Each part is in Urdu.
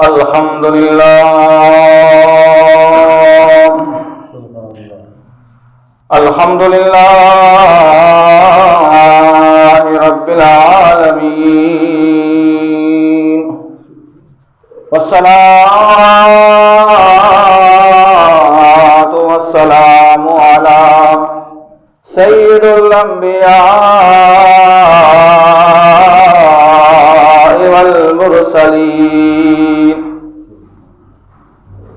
الحمد لله الحمد لله رب العالمين والصلاة والسلام على سيد الأنبياء والمرسلين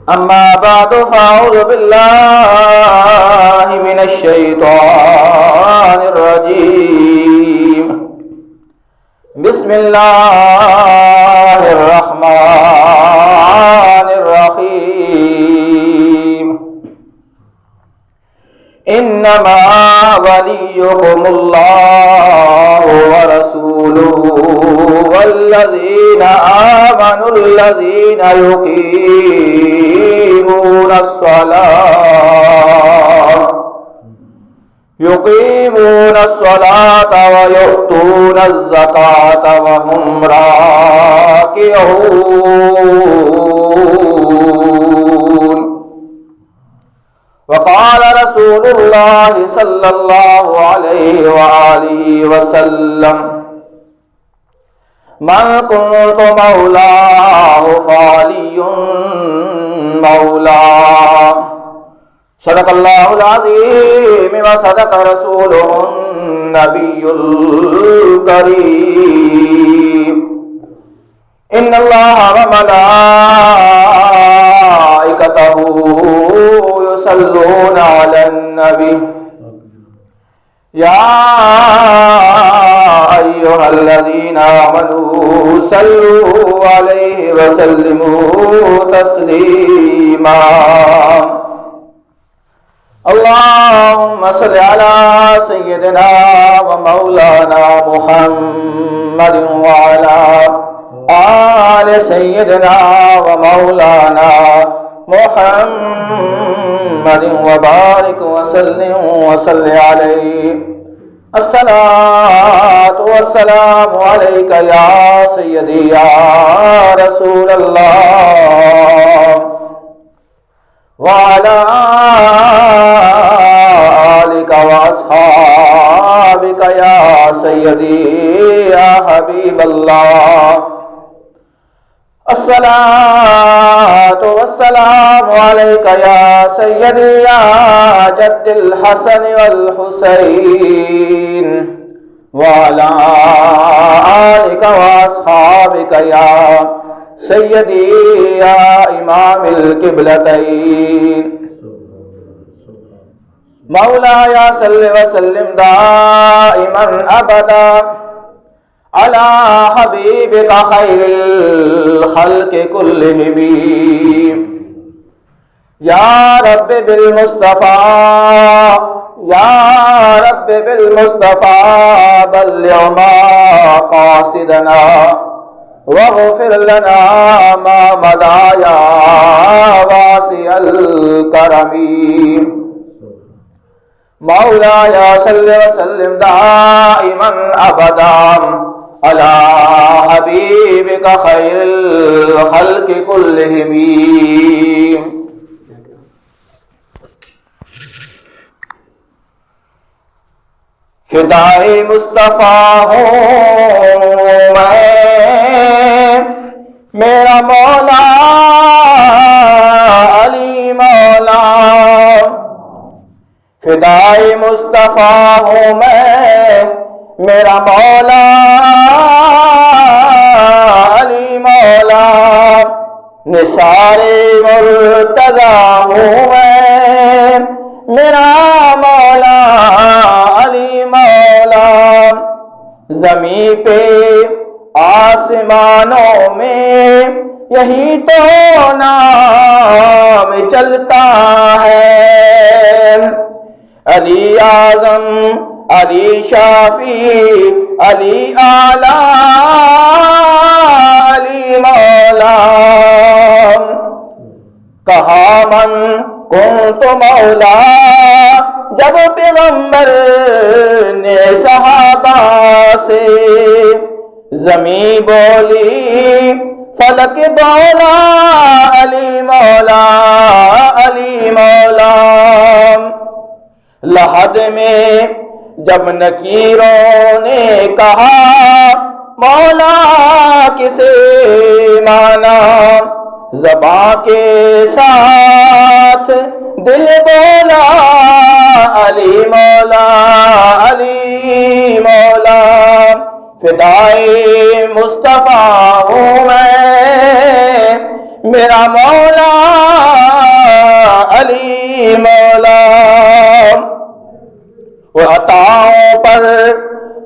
أما بعد فأعوذ بالله من الشيطان الرجيم بسم الله الرحمن الرحيم إنما وليكم الله ورسوله والذين آمنوا الذين يقيمون الصلاة ويؤتون الزكاة وهم راكعون. وقال رسول الله صلى الله عليه وآله وسلم من كنت مولاه فعلي مولاه. صدق الله العظيم وصدق رسوله النبي الكريم. إن الله وملائكته يصلون على النبي يا أيها الذين آمنوا صلوا عليه وسلموا تسليما. اللهم صل على سيدنا ومولانا محمد وعلى آل سيدنا ومولانا محمد وبارك وسلم وصل عليه. الصلاة والسلام عليك يا سيدي يا رسول الله وعلى آلك وأصحابك يا سيدي يا حبيب الله. الصلاة والسلام عليك يا سيدي يا جد الحسن والحسين وعلى آلك وأصحابك يا سيدي يا إمام القبلتين. مولاي صل وسلم دائما أبدا على حبيبك خير الخلق كلهم. يا رب بالمصطفى يا رب بالمصطفى بلغ مقاصدنا واغفر لنا ما مضى يا واسع الكرم. مولاي صل وسلم دائما أبدا على حبيبك خير الخلق كلهم. فدائے مصطفیٰ ہوں میں میرا مولا علی مولا. فدائے مصطفیٰ ہوں میں میرا مولا علی مولا. نثار مرتضیٰ ہوں میں میرا مولا علی مولا. زمین پہ آسمانوں میں یہی تو نام چلتا ہے. علی اعظم علی شافی علی اعلی علی مولا. کہا من کنت مولا جب پیغمبر نے صحابہ سے. زمین بولی فلک مولا علی مولا علی مولا۔ لحد میں جب نکیروں نے کہا مولا کسے مانا، زباں کے ساتھ دل بولا علی مولا علی مولا۔ فدائے مصطفیٰ ہوں میں، میرا مولا علی مولا۔ وہ عطاؤں پر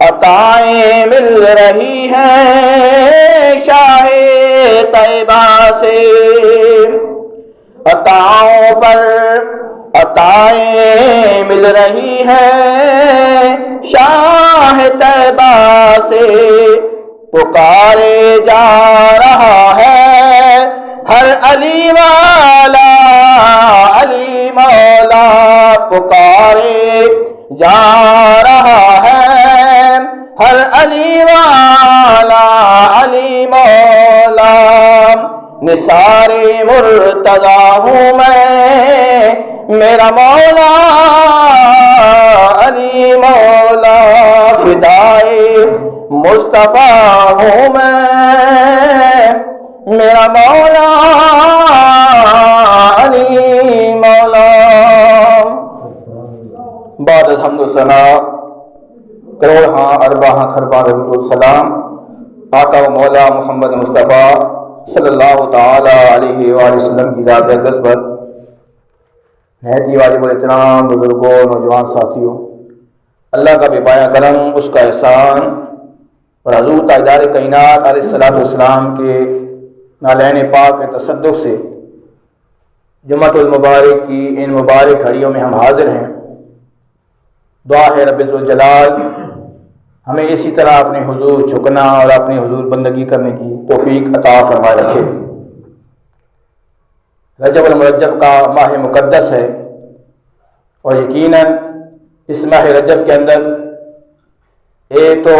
عطائیں مل رہی ہیں شاہ طیبہ سے، عطاؤں پر عطائیں مل رہی ہیں شاہ طیبہ سے۔ پکارے جا رہا ہے ہر علی والا علی مولا، پکارے جا رہا ہے ہر علی والا علی مولا۔ نثار مرتضی ہوں میں، میرا مولا علی مولا۔ فدائے مصطفیٰ ہوں میں، میرا مولا علی مولا۔ بعد الحمد للہ کروڑ ہاں اربع ہاں خربہ السلام آقا و مولا محمد مصطفیٰ صلی اللہ تعالی علیہ وآلہ وسلم کی ذات اقدس پر نہایت ہی واجب الاحترام بزرگوں نوجوان ساتھیوں، اللہ کا بے پایا کرم، اس کا احسان اور حضور تاجدار کائنات علیہ الصلوۃ والسلام کے نالین پاک کے تصدق سے جمعۃ المبارک کی ان مبارک گھڑیوں میں ہم حاضر ہیں۔ دعا ہے رب ذوالجلال ہمیں اسی طرح اپنے حضور جھکنا اور اپنے حضور بندگی کرنے کی توفیق عطا فرمائے رکھے۔ رجب المرجب کا ماہ مقدس ہے، اور یقیناً اس ماہ رجب کے اندر ایک تو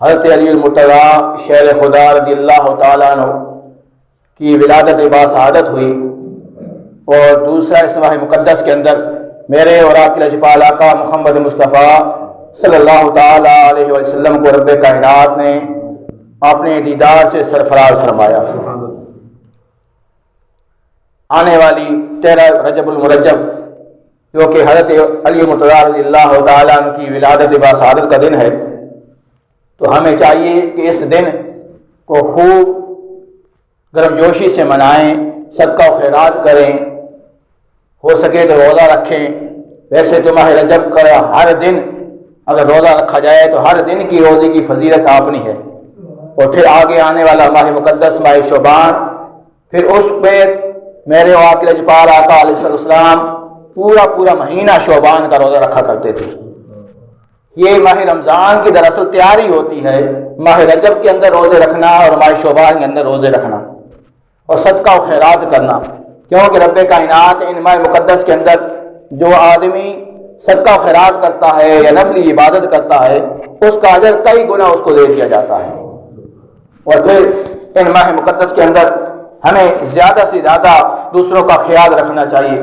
حضرت علی المرتضیٰ شیر خدا رضی اللہ تعالیٰ عنہ کی ولادت باسعادت ہوئی، اور دوسرا اس ماہ مقدس کے اندر میرے اور آپ کے لجپال آقا محمد مصطفیٰ صلی اللہ تعالی علیہ وسلم کو رب کائنات نے اپنے دیدار سے سرفراز فرمایا۔ آنے والی 13 رجب المرجب جو کہ حضرت علی المرتضیٰ رضی اللہ تعالیٰ عنہ کی ولادت باسعادت کا دن ہے، تو ہمیں چاہیے کہ اس دن کو خوب گرم جوشی سے منائیں، صدقہ و خیرات کریں، ہو سکے تو روزہ رکھیں۔ ویسے تو ماہ رجب کا ہر دن اگر روزہ رکھا جائے تو ہر دن کی روزے کی فضیلت اپنی ہے، اور پھر آگے آنے والا ماہ مقدس ماہ شعبان، پھر اس پہ میرے اور آپ کے لجپال آقا علیہ السلام پورا مہینہ شعبان کا روزہ رکھا کرتے تھے۔ یہ ماہ رمضان کی دراصل تیاری ہوتی ہے، ماہ رجب کے اندر روزے رکھنا اور ماہ شعبان کے اندر روزے رکھنا اور صدقہ و خیرات کرنا، کیونکہ رب کائنات ان ماہ مقدس کے اندر جو آدمی صدقہ و خیرات کرتا ہے یا نفلی عبادت کرتا ہے اس کا اجر کئی گنا اس کو دے دیا جاتا ہے۔ اور پھر ان ماہ مقدس کے اندر ہمیں زیادہ سے زیادہ دوسروں کا خیال رکھنا چاہیے۔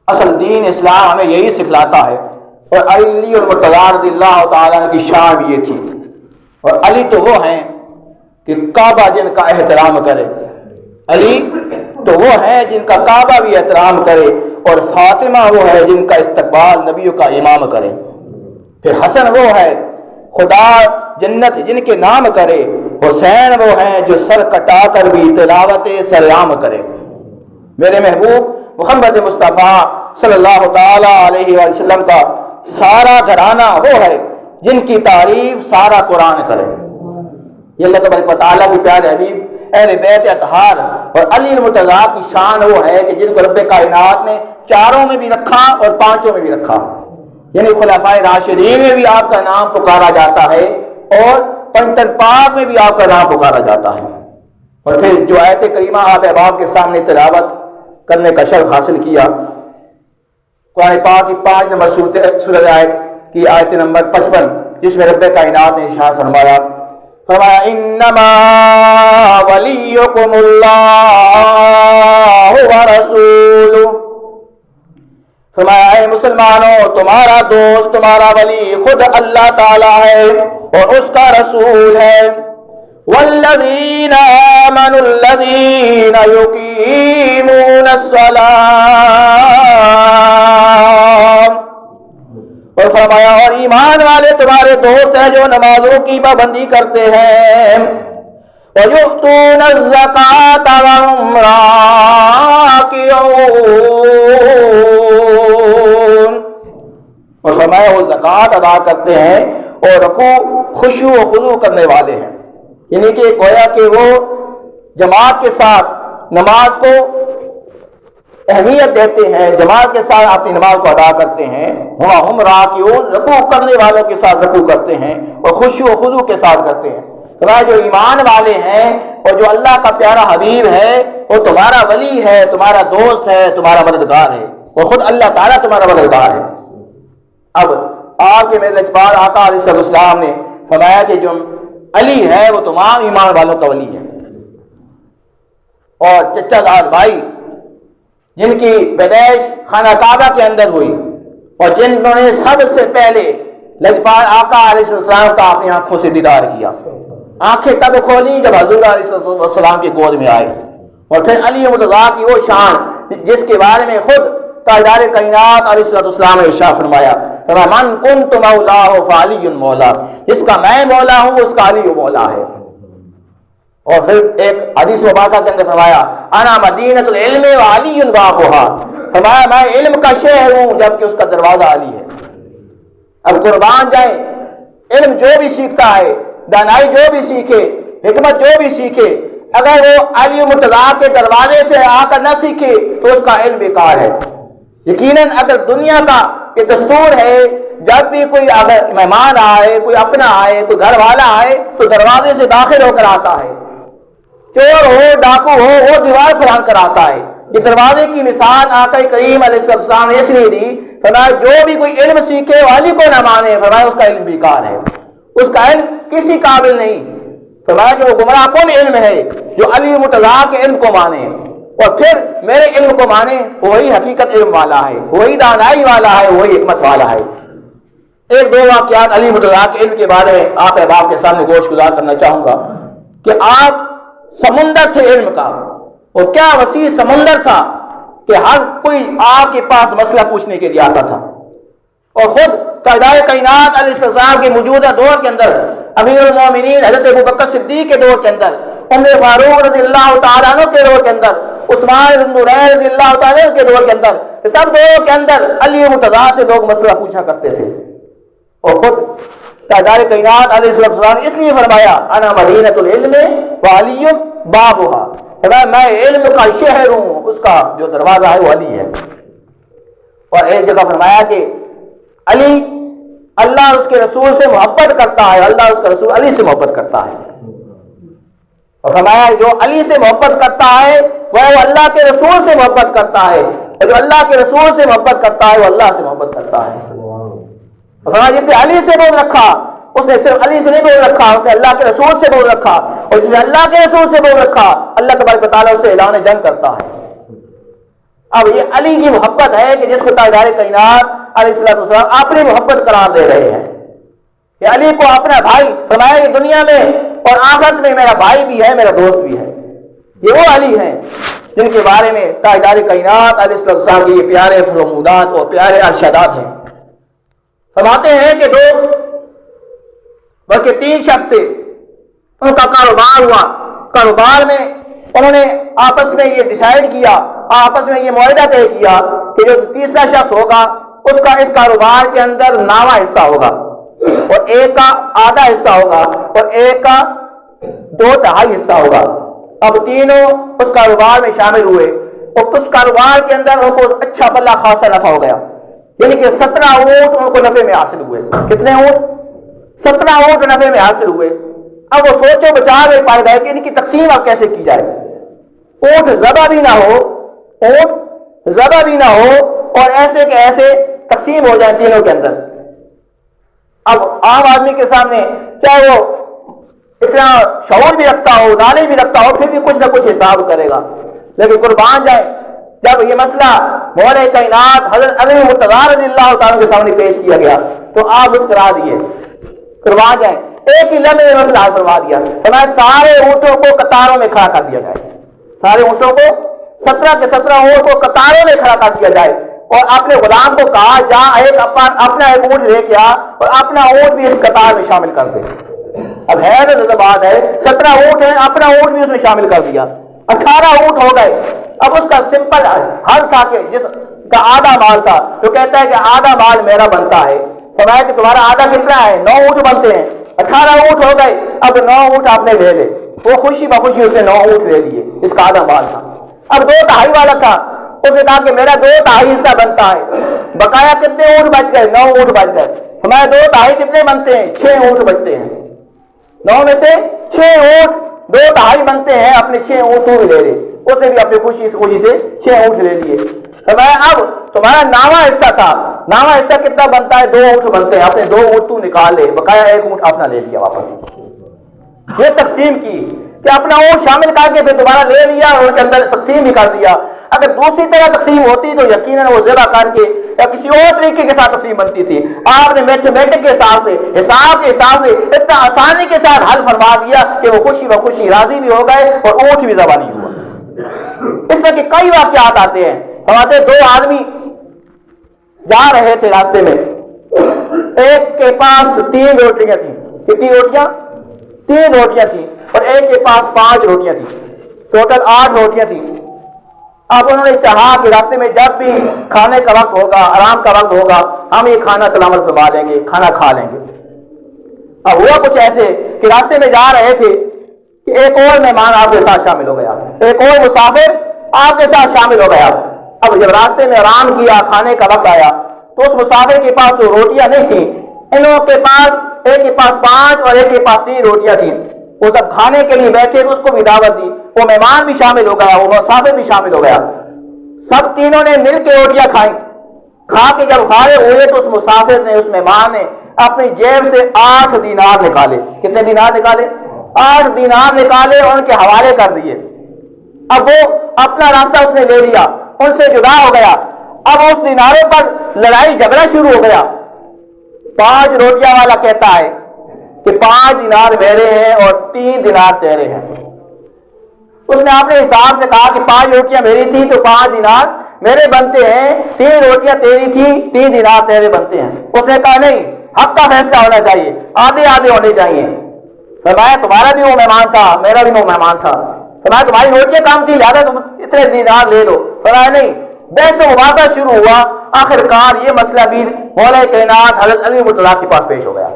اصل دین اسلام ہمیں یہی سکھلاتا ہے، اور علی المرتضیٰ رضی اللہ تعالیٰ عنہ کی شان بھی یہ تھی۔ اور علی تو وہ ہیں کہ کعبہ جن کا احترام کرے، علی تو وہ ہیں جن کا کعبہ بھی احترام کرے، اور فاطمہ وہ ہے جن کا استقبال نبیوں کا امام کرے، پھر حسن وہ ہے خدا جنت جن کے نام کرے، حسین وہ ہیں جو سر کٹا کر بھی تلاوت سرعام کرے۔ میرے محبوب محمد مصطفیٰ صلی اللہ تعالی علیہ وسلم کا سارا گھرانہ وہ ہے جن کی تعریف سارا قرآن کرے۔ یہ اللہ تبارک و تعالیٰ کی پیارے حبیب اہل بیت اطہار اور علی المرتضیٰ کی شان وہ ہے کہ جن کو رب کائنات نے چاروں میں بھی رکھا اور پانچوں میں بھی رکھا، یعنی خلفائے راشدین میں بھی آپ کا نام پکارا جاتا ہے اور پنجتن پاک میں بھی آپ کا نام پکارا جاتا ہے۔ اور پھر جو آیت کریمہ آپ احباب کے سامنے تلاوت کرنے کا شرف حاصل کیا، قرآن پاک کی 5 نمبر سورہ آیت کی آیت نمبر 55، جس میں رب کائنات نے ارشاد فرمایا انما ولیکم اللہ ورسولہ، فرمایا اے مسلمانوں تمہارا دوست تمہارا ولی خود اللہ تعالی ہے اور اس کا رسول ہے۔ والذین آمنوا الذین یقیمون الصلاۃ، اور فرمایا اور ایمان والے تمہارے دوست ہیں جو نمازوں کی پابندی کرتے ہیں، وَيُؤْتُونَ الزَّكَاةَ وَهُمْ رَاكِعُونَ، اور فرمایا وہ زکوٰۃ ادا کرتے ہیں اور رکوع خشوع و خضوع کرنے والے ہیں، یعنی کہ گویا کہ وہ جماعت کے ساتھ نماز کو اہمیت دیتے ہیں، جماعت کے ساتھ اپنی نماز کو ادا کرتے ہیں، ہم راکعون رکوع کرنے والوں کے ساتھ رکوع کرتے ہیں اور خشوع و خضوع کے ساتھ کرتے ہیں۔ جو ایمان والے ہیں اور جو اللہ کا پیارا حبیب ہے وہ تمہارا ولی ہے، تمہارا دوست ہے، تمہارا مددگار ہے، اور خود اللہ تعالیٰ تمہارا مددگار ہے۔ اب آپ کے میرے لجپال آقا علیہ السلام نے فرمایا کہ جو علی ہے وہ تمام ایمان والوں کا ولی ہے، اور چچا زاد بھائی جن کی پیدائش خانہ کعبہ کے اندر ہوئی اور جنہوں نے سب سے پہلے لجپال آقا علیہ السلام کا اپنی آنکھوں سے دیدار کیا، آنکھیں تب کھولی جب حضور علیہ السلام کی گود میں آئے، اور پھر علی مرتضیٰ کی وہ شان جس کے بارے میں خود تاجدار کائنات علیہ السلام نے ارشاد فرمایا من کنت مولاہ فعلی مولا، جس کا میں مولا ہوں اس کا علی مولا ہے۔ اور پھر ایک حدیث مبارکہ کے اندر فرمایا انا مدینۃ العلم وعلی بابھا، فرمایا میں علم کا شہر ہوں جبکہ اس کا دروازہ علی ہے۔ اب قربان جائیں، علم جو بھی سیکھتا ہے، دانائی جو بھی سیکھے، حکمت جو بھی سیکھے، اگر وہ علی مرتضیٰ کے دروازے سے آ کر نہ سیکھے تو اس کا علم بیکار ہے۔ یقیناً اگر دنیا کا یہ دستور ہے جب بھی کوئی اگر مہمان آئے، کوئی اپنا آئے، کوئی گھر والا آئے تو دروازے سے داخل ہو کر آتا ہے، چور ہو ڈاکو ہو وہ دیوار پھران کر آتا ہے۔ یہ دروازے کی مثال آقا کریم علیہ السلام نے اس لیے دی، فرمایا جو بھی کوئی علم سیکھے وہ علی کو نہ مانے، فرمایا اس کا علم بیکار ہے، اس کا علم کسی قابل نہیں۔ فرمایا کہ وہ گمراہ کون علم ہے جو علی مرتضیٰ کے علم کو مانے اور پھر میرے علم کو مانے، وہی حقیقت علم والا ہے، وہی دانائی والا ہے، وہی حکمت والا ہے۔ ایک دو واقعات علی مرتضیٰ کے علم کے بارے میں آپ احباب کے سامنے گوش گزار کرنا چاہوں گا کہ آپ سمندر تھے علم کا، اور کیا وسیع سمندر تھا کہ ہر کوئی آپ کے پاس مسئلہ پوچھنے کے لیے آتا تھا، اور خود تاجدار کائنات علیہ السلام کے موجودہ دور کے اندر امیر المومنین حضرت ابوبکر صدیق کے دور کے اندر، عمر فاروق رضی اللہ تعالیٰ عنہ کے دور کے اندر، عثمان بن نورین رضی اللہ تعالیٰ عنہ کے دور کے اندر، سب دوروں کے اندر علی مرتضیٰ سے لوگ مسئلہ پوچھا کرتے تھے، اور خود تاجدار کائنات علیہ السلام نے اس لیے فرمایا انا مدینۃ العلم وعلی بابھا، میں علم کا شہر ہوں، اس کا جو دروازہ ہے وہ علی ہے۔ اور ایک جگہ فرمایا کہ علی اللہ اس کے رسول سے محبت کرتا ہے، اللہ اس کا رسول علی سے محبت کرتا ہے، اور فرمایا جو علی سے محبت کرتا ہے وہ اللہ کے رسول سے محبت کرتا ہے، اور جو اللہ کے رسول سے محبت کرتا ہے وہ اللہ سے محبت کرتا ہے۔ اور فرمایا جس نے علی سے بول رکھا اس نے صرف علی سے نہیں بول رکھا، اس نے اللہ کے رسول سے بول رکھا، اور جس نے اللہ کے رسول سے بول رکھا اللہ تبارک و تعالیٰ سے اعلان جنگ کرتا ہے۔ اب یہ علی کی محبت ہے کہ جس کو تاجدار کائنات علیہ السلام اپنی محبت قرار دے رہے ہیں کہ علی کو اپنا بھائی، فرمایا کہ دنیا میں اور آخرت میں میرا بھائی بھی ہے، میرا دوست بھی ہے۔ یہ وہ علی ہیں جن کے بارے میں تاجدار کائنات علیہ السلام کے یہ پیارے فرمودات اور پیارے ارشادات ہیں۔ فرماتے ہیں کہ دو بلکہ تین شخص تھے، ان کا کاروبار ہوا، کاروبار میں انہوں نے آپس میں یہ ڈیسائیڈ کیا، آپس میں یہ معاہدہ طے کیا کہ جو تیسرا شخص ہوگا اس کا اس کاروبار کے اندر ناواں حصہ ہوگا، اور ایک کا آدھا حصہ ہوگا اور ایک کا 2/3 حصہ ہوگا۔ اب تینوں اس کاروبار میں شامل ہوئے اور اس کاروبار کے اندر ان کو اچھا بلا خاصا نفع ہو گیا، یعنی کہ 17 اونٹ ان کو نفع میں حاصل ہوئے۔ کتنے اونٹ؟ 17 اونٹ نفع میں حاصل ہوئے۔ اب وہ سوچو بچار میں پڑ گئے کہ ان کی تقسیم اب کیسے کی جائے، اونٹ ذبح بھی نہ ہو، اونٹ ذبح بھی نہ ہو اور ایسے کہ ایسے تقسیم ہو جائیں تینوں کے اندر۔ اب عام آدمی کے سامنے چاہے وہ اتنا شعور بھی رکھتا ہو، نالج بھی رکھتا ہو، پھر بھی کچھ نہ کچھ حساب کرے گا. لیکن قربان جائے جب یہ مسئلہ مولا کائنات حضرت علی مرتضیٰ رضی اللہ تعالیٰ کے سامنے پیش کیا گیا تو آپ مسکرا دیے. قربان جائیں ایک ہی لمحے یہ مسئلہ حل فرما دیا. فرمایا سارے اونٹوں کو قطاروں میں کھڑا کر دیا جائے، سارے اونٹوں کو 17 کے 17 اونٹ کو قطاروں میں کھڑا کر دیا جائے، اور اپنے غلام کو کہا جا اپنا ایک اونٹ لے کے آ اور اپنا اونٹ بھی اس قطار میں شامل کر دے. اب حیرت بات ہے 17 اونٹ ہیں، اپنا اونٹ بھی اس میں شامل کر دیا، 18 اونٹ ہو گئے. اب اس کا سمپل حل تھا کہ جس کا آدھا مال تھا جو کہتا ہے کہ آدھا مال میرا بنتا ہے، فرمایا کہ تمہارا آدھا کتنا ہے؟ 9 اونٹ بنتے ہیں، 18 اونٹ ہو گئے، اب 9 اونٹ آپ نے لے لے. وہ خوشی بخوشی اس نے 9 اونٹ لے لیے، اس کا آدھا مال تھا. اب 2 تہائی والا تھا، اس نے کہا کہ میرا 2 تہائی حصہ بنتا ہے. بقایا کتنے اونٹ بچ گئے؟ 9 اونٹ بچ گئے. ہمارے 2 تہائی کتنے بنتے ہیں؟ 6 اونٹ بچتے ہیں. 9 میں سے 6 اونٹ 2 تہائی بنتے ہیں، اپنے 6 اونٹ تو بھی لے لے. اس نے بھی اپنی خوشی سے 6 اونٹ لے لیے. فرمایا اب تمہارا نامہ حصہ تھا، نامہ حصہ کتنا بنتا ہے؟ 2 اونٹ بنتے ہیں، اپنے 2 اونٹ تو نکال لے. بقایا 1 اونٹ اپنا لے لیا واپس. یہ تقسیم کی کہ اپنا اونٹ شامل کر کے پھر دوبارہ لے لیا اور ان کے اندر تقسیم بھی کر دیا. اگر دوسری طرح تقسیم ہوتی تو یقیناً وہ ذبح کر کے یا کسی اور طریقے کے ساتھ تقسیم بنتی تھی. آپ نے میتھمیٹک کے حساب سے، حساب کے حساب سے اتنا آسانی کے ساتھ حل فرما دیا کہ وہ خوشی بخوشی راضی بھی ہو گئے اور اونٹ بھی ذبح نہیں ہوا. اس میں کہ کئی واقعات آتے ہیں. ہمارے 2 آدمی جا رہے تھے راستے میں، ایک کے پاس 3 روٹیاں تھیں. کتنی روٹیاں؟ 3 روٹیاں تھیں، اور ایک کے پاس 5 روٹیاں تھیں. ٹوٹل 8 روٹیاں تھیں. اب انہوں نے چاہا کہ راستے میں جب بھی کھانے کا وقت ہوگا، آرام کا وقت ہوگا، ہم یہ کھانا تناول فرما لیں گے، کھانا کھا لیں گے. اب ہوا کچھ ایسے کہ راستے میں جا رہے تھے کہ ایک اور مہمان آپ کے ساتھ شامل ہو گیا، ایک اور مسافر آپ کے ساتھ شامل ہو گیا. اب جب راستے میں آرام کیا، کھانے کا وقت آیا تو اس مسافر کے پاس تو روٹیاں نہیں تھیں، ان لوگوں کے پاس ایک کے پاس 5 اور ایک کے پاس 3 روٹیاں تھیں. وہ سب کھانے کے لیے بیٹھے تو اس کو بھی دعوت دی، وہ مہمان بھی شامل ہو گیا، وہ مسافر بھی شامل ہو گیا. سب تینوں نے مل کے روٹیاں کھائیں. کھا کے جب فارغ ہوئے تو اس مسافر نے، اس مہمان نے اپنی جیب سے 8 دینار نکالے. کتنے دینار نکالے؟ 8 دینار نکالے اور ان کے حوالے کر دیے. اب وہ اپنا راستہ اس نے لے لیا، ان سے جدا ہو گیا. اب اس دیناروں پر لڑائی جھگڑا شروع ہو گیا. 5 روٹیاں والا کہتا ہے کہ 5 دینار میرے ہیں اور 3 دینار تیرے ہیں. اس نے اپنے حساب سے کہا کہ 5 روٹیاں میری تھی تو 5 دینار میرے بنتے ہیں، 3 روٹیاں تیری تھی، 3 دینار تیرے بنتے ہیں. اس نے کہا نہیں، حق کا فیصلہ ہونا چاہیے، آدھے آدھے ہونے چاہیے. فرمایا تمہارا بھی وہ مہمان تھا، میرا بھی وہ مہمان تھا. فرمایا تمہاری روٹیاں کام تھی لہذا تم اتنے دینار لے لو. فرمایا نہیں. بحث و مباحثہ شروع ہوا. آخر کار یہ مسئلہ بھی مولا کائنات حضرت علی مرتضیٰ کے پاس پیش ہو گیا.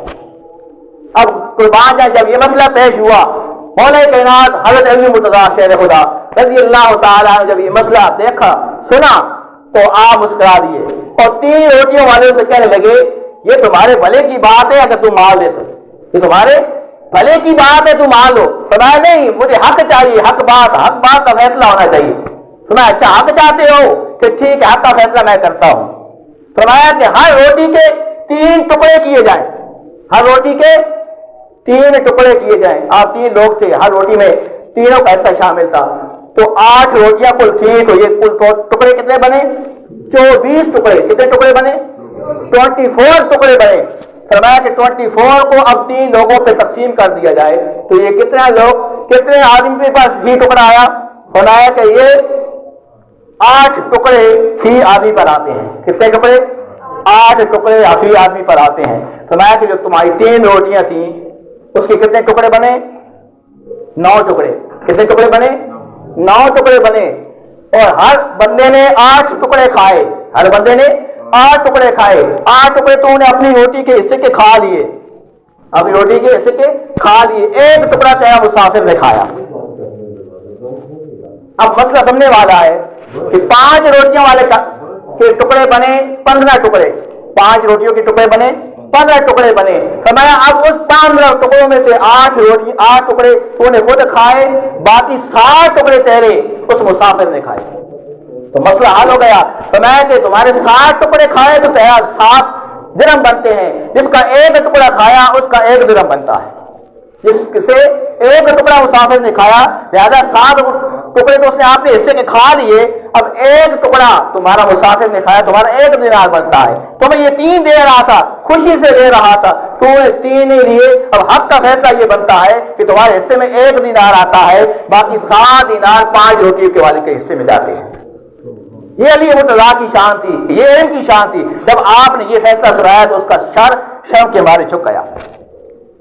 اب قربان جائیں جب یہ مسئلہ پیش ہوا، مولا کائنات حضرت علی مرتضیٰ شیر خدا رضی اللہ تعالیٰ نے جب یہ مسئلہ دیکھا، سنا تو آپ مسکرا دیے اور 3 روٹیوں والے سے کہنے لگے یہ تمہارے بھلے کی بات ہے اگر تم مال دے تو، یہ تمہارے بھلے کی بات ہے تم مان لو. فرمایا نہیں، مجھے حق چاہیے، حق بات کا فیصلہ ہونا چاہیے. فرمایا اچھا حق چاہتے ہو کہ ٹھیک ہے، حق کا فیصلہ میں کرتا ہوں. فرمایا کہ ہر روٹی کے 3 ٹکڑے کیے جائیں، ہر روٹی کے 3 ٹکڑے کیے جائیں. آپ 3 لوگ تھے، ہر روٹی میں تینوں کا حصہ شامل تھا تو 8 روٹیاں کل تھی تو یہ کل ٹکڑے کتنے بنے؟ 24 ٹکڑے. کتنے ٹکڑے بنے؟ 24 ٹکڑے بنے. فرمایا کہ 24 کو اب 3 لوگوں پہ تقسیم کر دیا جائے تو یہ کتنے آدمی کے پاس فی ٹکڑا آیا؟ فرمایا کہ یہ 8 ٹکڑے فی آدمی پر آتے ہیں. کتنے ٹکڑے؟ 8 ٹکڑے فی آدمی پر آتے ہیں. فرمایا کہ جو تمہاری 3 روٹیاں تھیں اس کے کتنے ٹکڑے بنے؟ 9 ٹکڑے. کتنے ٹکڑے بنے؟ 9 ٹکڑے بنے. اور ہر بندے نے 8 ٹکڑے کھائے. ہر بندے نے 8 ٹکڑے کھائے. 8 ٹکڑے تو انہیں اپنی روٹی کے حصے کے کھا لیے، اپنی روٹی کے حصے کے کھا لیے. 1 ٹکڑا تیرا مسافر نے کھایا. اب مسئلہ سمجھنے والا ہے کہ 5 روٹیاں والے کے ٹکڑے بنے 15 ٹکڑے. 5 روٹیوں کے ٹکڑے بنے 15 ٹکڑے بنے. فرمایا اب اس 15 ٹکڑوں میں سے 8 ٹکڑے تو نے خود کھائے، باقی 60 ٹکڑے تیرے اس مسافر نے کھائے. تو مسئلہ حل ہو گیا. فرمایا کہ تمہارے 60 ٹکڑے کھائے تو تیرا 7 درہم بنتے ہیں، جس کا 1 ٹکڑا کھایا اس کا 1 درہم بنتا ہے. جس سے ایک ٹکڑا مسافر نے کھایا، لہذا 7 ٹکڑے تو اس نے آپ کے حصے کے کھا لیے، اب ایک ٹکڑا تمہارا مسافر نے کھایا، تمہارا 1 دینار بنتا ہے۔ تمہیں یہ 3 دے رہا تھا، خوشی سے دے رہا تھا، تو نے 3 نہیں لیے، اب حق کا فیصلہ یہ بنتا ہے کہ تمہارے حصے میں 1 دینار آتا ہے، باقی 7 دینار 5 روٹی کے والد کے حصے میں جاتے ہیں۔ یہ علی مرتضیٰ کی شان تھی، یہ علم کی شان تھی۔ جب آپ نے یہ فیصلہ سنایا تو اس کا شرم کے مارے جھک گیا۔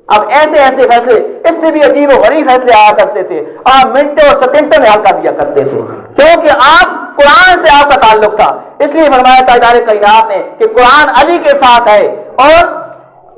اب ایسے ایسے فیصلے، اس سے بھی عجیب و غریب فیصلے آیا کرتے تھے، آپ منٹوں اور سیکنڈوں میں حل کر دیا کرتے تھے، کیونکہ آپ قرآن سے آپ کا تعلق تھا۔ اس لیے فرمایا تاجدار کائنات نے کہ قرآن علی کے ساتھ ہے اور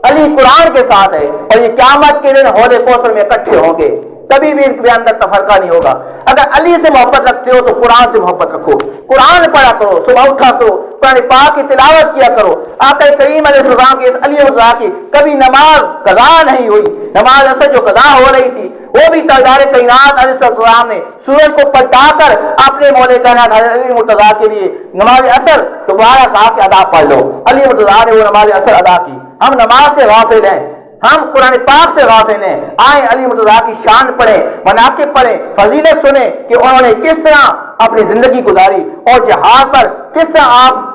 علی قرآن کے ساتھ ہے، اور یہ قیامت کے دن حوض کوثر میں اکٹھے ہوں گے، کبھی بھی ان کے اندر تفرقہ نہیں ہوگا۔ اگر علی سے محبت رکھتے ہو تو قرآن سے محبت رکھو، قرآن پڑھا کرو، صبح اٹھا کرو، قرآن پاک کی تلاوت کیا کرو۔ آقا کریم علیہ السلام کی اس علی مرتضیٰ کی کبھی نماز قضا نہیں ہوئی، نماز اثر جو قضا ہو رہی تھی وہ بھی تاجدار کائنات علیہ السلام نے سورج کو پلٹا کر اپنے مولا کائنات علی مرتضیٰ کے لیے نماز اثر دوبارہ کہا کہ ادا پڑھ لو۔ علی مرتضیٰ نے وہ نماز اثر ادا کی۔ ہم نماز سے غافل ہیں، ہم قرآن پاک سے غافل ہیں۔ آئیں علی مرتضیٰ کی شان پڑھیں، مناقب پڑھیں، فضیلت سنیں کہ انہوں نے کس طرح اپنی زندگی گزاری اور جہاد پر کس طرح آپ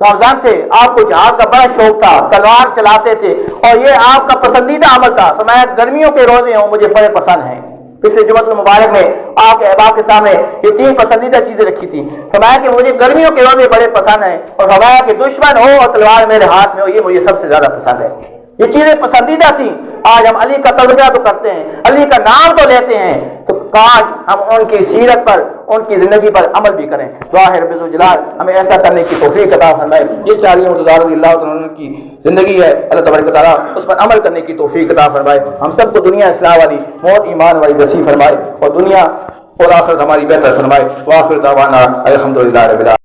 گامزن تھے۔ آپ کو جہاد کا بڑا شوق تھا، تلوار چلاتے تھے اور یہ آپ کا پسندیدہ عمل تھا۔ فرمایا گرمیوں کے روزے ہوں مجھے بڑے پسند ہیں۔ پچھلے جمعۃ المبارک میں آپ کے احباب کے سامنے یہ 3 پسندیدہ چیزیں رکھی تھی۔ فرمایا کہ مجھے گرمیوں کے روزے بڑے پسند ہیں، اور فرمایا کہ دشمن ہو اور تلوار میرے ہاتھ میں ہو، یہ مجھے سب سے زیادہ پسند ہے۔ یہ چیزیں پسندیدہ تھیں۔ آج ہم علی کا تذکرہ تو کرتے ہیں، علی کا نام تو لیتے ہیں، تو کاش ہم ان کی سیرت پر، ان کی زندگی پر عمل بھی کریں۔ دعا ہے رب ذوالجلال ہمیں ایسا کرنے کی توفیق عطا فرمائے۔ جس طرح علی مرتضیٰ رضی اللہ تعالیٰ کی زندگی ہے، اللہ تبارک و تعالیٰ اس پر عمل کرنے کی توفیق عطا فرمائے۔ ہم سب کو دنیا اسلام والی، موت ایمان والی نصیب فرمائے، اور دنیا اور آخرت ہماری بہتر فرمائے۔ وآخر دعوانا الحمدللہ رب العالمین۔